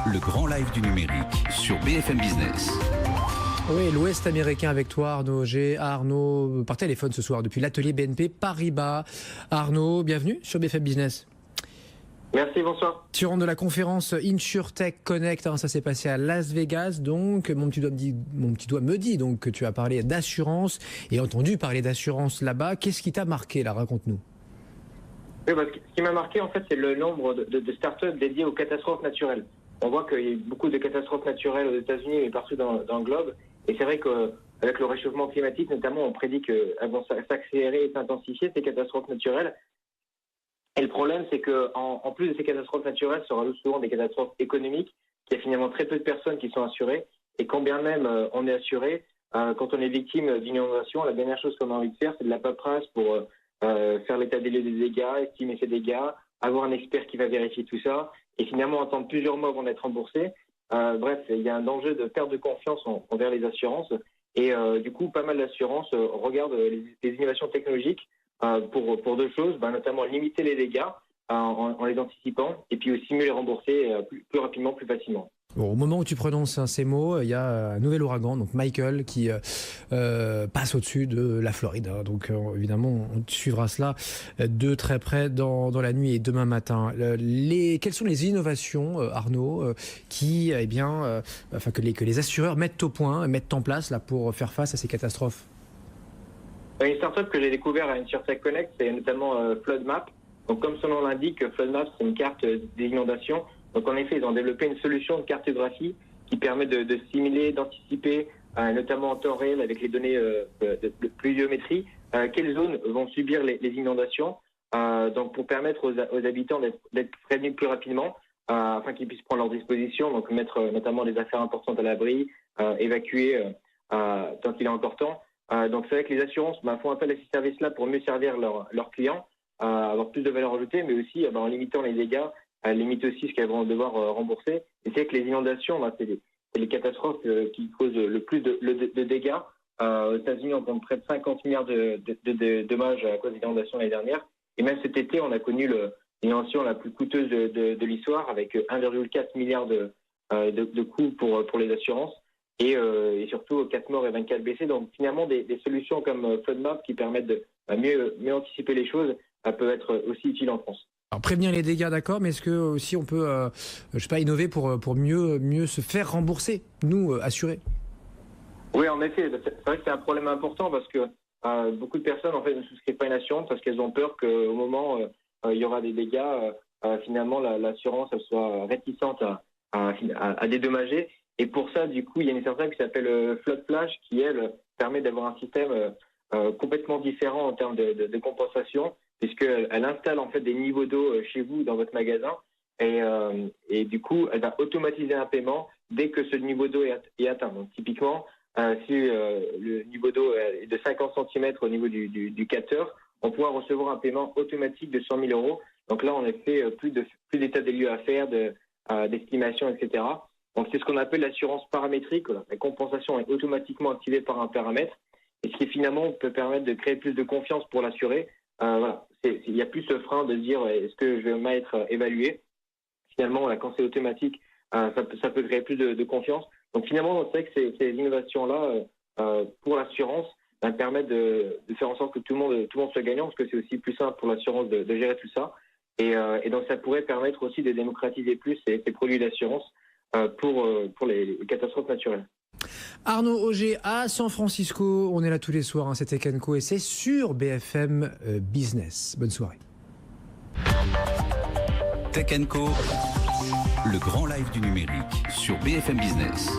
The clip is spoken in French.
Le grand live du numérique sur BFM Business. Oui, l'Ouest américain avec toi, Arnaud Auger. Arnaud, par téléphone ce soir depuis l'atelier BNP Paribas. Arnaud, bienvenue sur BFM Business. Merci, bonsoir. Tu rentres de la conférence InsurTech Connect, ça s'est passé à Las Vegas, donc mon petit doigt me dit donc que tu as parlé d'assurance et entendu parler d'assurance là-bas. Qu'est-ce qui t'a marqué là? Raconte-nous. Oui, ce qui m'a marqué en fait, c'est le nombre de startups dédiées aux catastrophes naturelles. On voit qu'il y a beaucoup de catastrophes naturelles aux États-Unis et partout dans le globe. Et c'est vrai qu'avec le réchauffement climatique, notamment, on prédit qu'elles vont s'accélérer et s'intensifier, ces catastrophes naturelles. Et le problème, c'est qu'en plus de ces catastrophes naturelles, se rajoutent souvent des catastrophes économiques, qu'il y a finalement très peu de personnes qui sont assurées. Et quand bien même on est assuré, quand on est victime d'une inondation, la dernière chose qu'on a envie de faire, c'est de la paperasse pour faire l'état des lieux des dégâts, estimer ces dégâts, avoir un expert qui va vérifier tout ça, et finalement attendre plusieurs mois avant d'être remboursé. Bref, il y a un danger de perte de confiance envers les assurances. Et du coup, pas mal d'assurances regardent les innovations technologiques pour deux choses, notamment limiter les dégâts en les anticipant, et puis aussi mieux les rembourser plus rapidement, plus facilement. Bon, au moment où tu prononces ces mots, il y a un nouvel ouragan, donc Michael, qui passe au-dessus de la Floride. Donc évidemment, on suivra cela de très près dans la nuit et demain matin. Quelles sont les innovations, Arnaud, que les assureurs mettent au point, mettent en place là, pour faire face à ces catastrophes? Une startup que j'ai découvert à InsurTech Connect, c'est notamment FloodMap. Donc comme son nom l'indique, FloodMap, c'est une carte des inondations. Donc en effet, ils ont développé une solution de cartographie qui permet de simuler, d'anticiper, notamment en temps réel avec les données de pluviométrie, quelles zones vont subir les inondations, donc pour permettre aux habitants d'être prévenus plus rapidement, afin qu'ils puissent prendre leurs dispositions, donc mettre notamment des affaires importantes à l'abri, évacuer tant qu'il est encore temps. Donc c'est vrai que les assurances font appel à ces services-là pour mieux servir leurs clients, avoir plus de valeur ajoutée, mais aussi en limitant les dégâts, limiter aussi ce qu'elles vont devoir rembourser. Et c'est que les inondations, c'est les catastrophes qui causent le plus de dégâts. Aux États-Unis, on compte près de 50 milliards de dommages à cause des inondations l'année dernière. Et même cet été, on a connu l'inondation la plus coûteuse de l'histoire, avec 1,4 milliard de coûts pour les assurances. Et surtout 4 morts et 24 blessés. Donc finalement, des solutions comme FloodMap qui permettent de mieux anticiper les choses peuvent être aussi utiles en France. Alors prévenir les dégâts, d'accord, mais est-ce que aussi on peut, innover pour mieux se faire rembourser, nous assurés? Oui, en effet, c'est vrai que c'est un problème important parce que beaucoup de personnes en fait ne souscrivent pas une assurance parce qu'elles ont peur qu'au moment il y aura des dégâts, finalement l'assurance elle soit réticente à dédommager. Et pour ça, du coup, il y a une startup qui s'appelle Flood Flash qui, elle, permet d'avoir un système complètement différent en termes de compensation, puisqu'elle installe en fait des niveaux d'eau chez vous dans votre magasin et du coup, elle va automatiser un paiement dès que ce niveau d'eau est atteint. Donc typiquement, si le niveau d'eau est de 50 cm au niveau du capteur, on pourra recevoir un paiement automatique de 100 000 €. Donc là, on a fait plus d'état des lieux à faire, d'estimation, etc. Donc c'est ce qu'on appelle l'assurance paramétrique. La compensation est automatiquement activée par un paramètre, et ce qui finalement peut permettre de créer plus de confiance pour l'assuré. Il n'y a plus ce frein de dire est-ce que je vais m'être évalué. Finalement, quand c'est automatique, ça peut créer plus de confiance. Donc finalement, c'est vrai que ces innovations-là, pour l'assurance, permettent de faire en sorte que tout le monde soit gagnant, parce que c'est aussi plus simple pour l'assurance de gérer tout ça. Et donc ça pourrait permettre aussi de démocratiser plus ces produits d'assurance pour les catastrophes naturelles. Arnaud Auger à San Francisco, on est là tous les soirs, c'est Tech & Co et c'est sur BFM Business. Bonne soirée. Tech & Co, le grand live du numérique sur BFM Business.